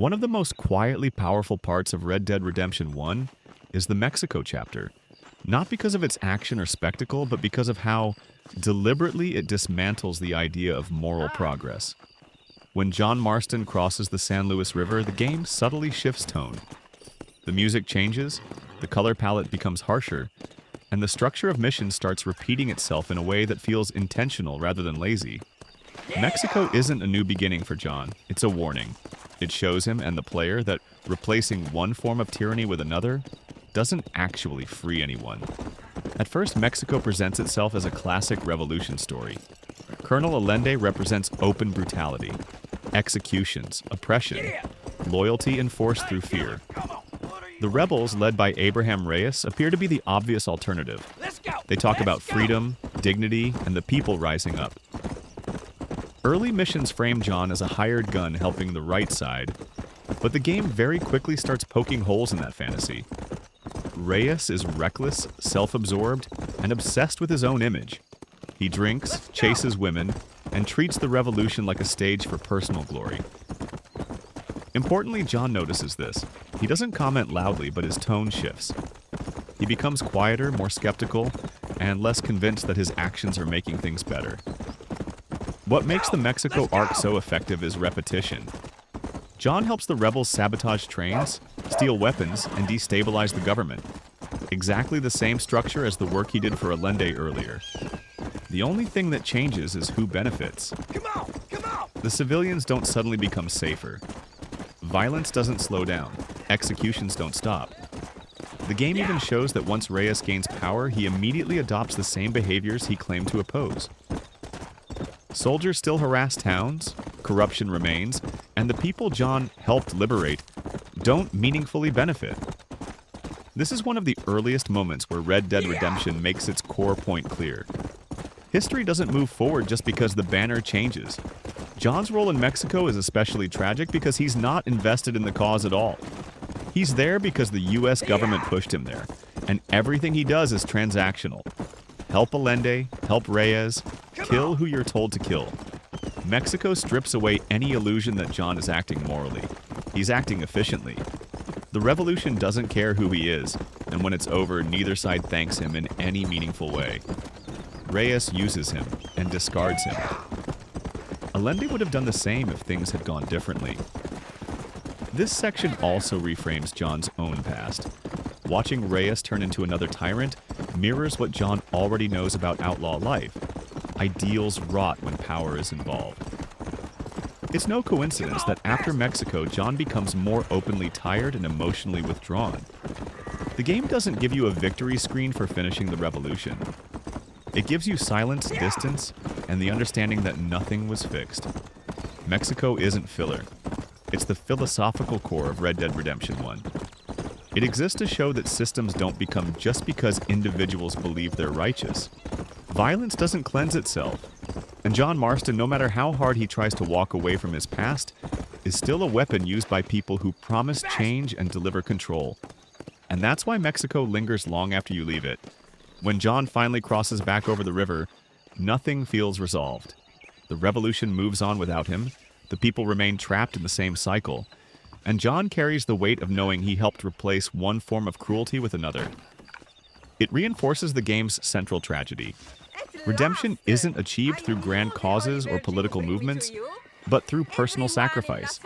One of the most quietly powerful parts of Red Dead Redemption 1 is the Mexico chapter. Not because of its action or spectacle, but because of how deliberately it dismantles the idea of moral progress. When John Marston crosses the San Luis River, the game subtly shifts tone. The music changes, the color palette becomes harsher, and the structure of missions starts repeating itself in a way that feels intentional rather than lazy. Mexico isn't a new beginning for John, it's a warning. It shows him and the player that replacing one form of tyranny with another doesn't actually free anyone. At first, Mexico presents itself as a classic revolution story. Colonel Allende represents open brutality, executions, oppression, loyalty enforced through fear. The rebels, led by Abraham Reyes, appear to be the obvious alternative. They talk about freedom, dignity, and the people rising up. Early missions frame John as a hired gun helping the right side, but the game very quickly starts poking holes in that fantasy. Reyes is reckless, self-absorbed, and obsessed with his own image. He drinks, chases women, and treats the revolution like a stage for personal glory. Importantly, John notices this. He doesn't comment loudly, but his tone shifts. He becomes quieter, more skeptical, and less convinced that his actions are making things better. What makes the Mexico arc so effective is repetition. John helps the rebels sabotage trains, steal weapons, and destabilize the government. Exactly the same structure as the work he did for Allende earlier. The only thing that changes is who benefits. The civilians don't suddenly become safer. Violence doesn't slow down. Executions don't stop. The game even shows that once Reyes gains power, he immediately adopts the same behaviors he claimed to oppose. Soldiers still harass towns, corruption remains, and the people John helped liberate don't meaningfully benefit. This is one of the earliest moments where Red Dead Redemption makes its core point clear. History doesn't move forward just because the banner changes. John's role in Mexico is especially tragic because he's not invested in the cause at all. He's there because the US government pushed him there, and everything he does is transactional. Help Allende, help Reyes, kill who you're told to kill. Mexico strips away any illusion that John is acting morally. He's acting efficiently. The revolution doesn't care who he is, and when it's over, neither side thanks him in any meaningful way. Reyes uses him and discards him. Allende would have done the same if things had gone differently. This section also reframes John's own past. Watching Reyes turn into another tyrant mirrors what John already knows about outlaw life. Ideals rot when power is involved. It's no coincidence that after Mexico, John becomes more openly tired and emotionally withdrawn. The game doesn't give you a victory screen for finishing the revolution. It gives you silence, distance, and the understanding that nothing was fixed. Mexico isn't filler. It's the philosophical core of Red Dead Redemption 1. It exists to show that systems don't become just because individuals believe they're righteous. Violence doesn't cleanse itself, and John Marston, no matter how hard he tries to walk away from his past, is still a weapon used by people who promise change and deliver control. And that's why Mexico lingers long after you leave it. When John finally crosses back over the river, nothing feels resolved. The revolution moves on without him, the people remain trapped in the same cycle, and John carries the weight of knowing he helped replace one form of cruelty with another. It reinforces the game's central tragedy. Redemption isn't achieved through grand causes or political movements, but through personal sacrifice.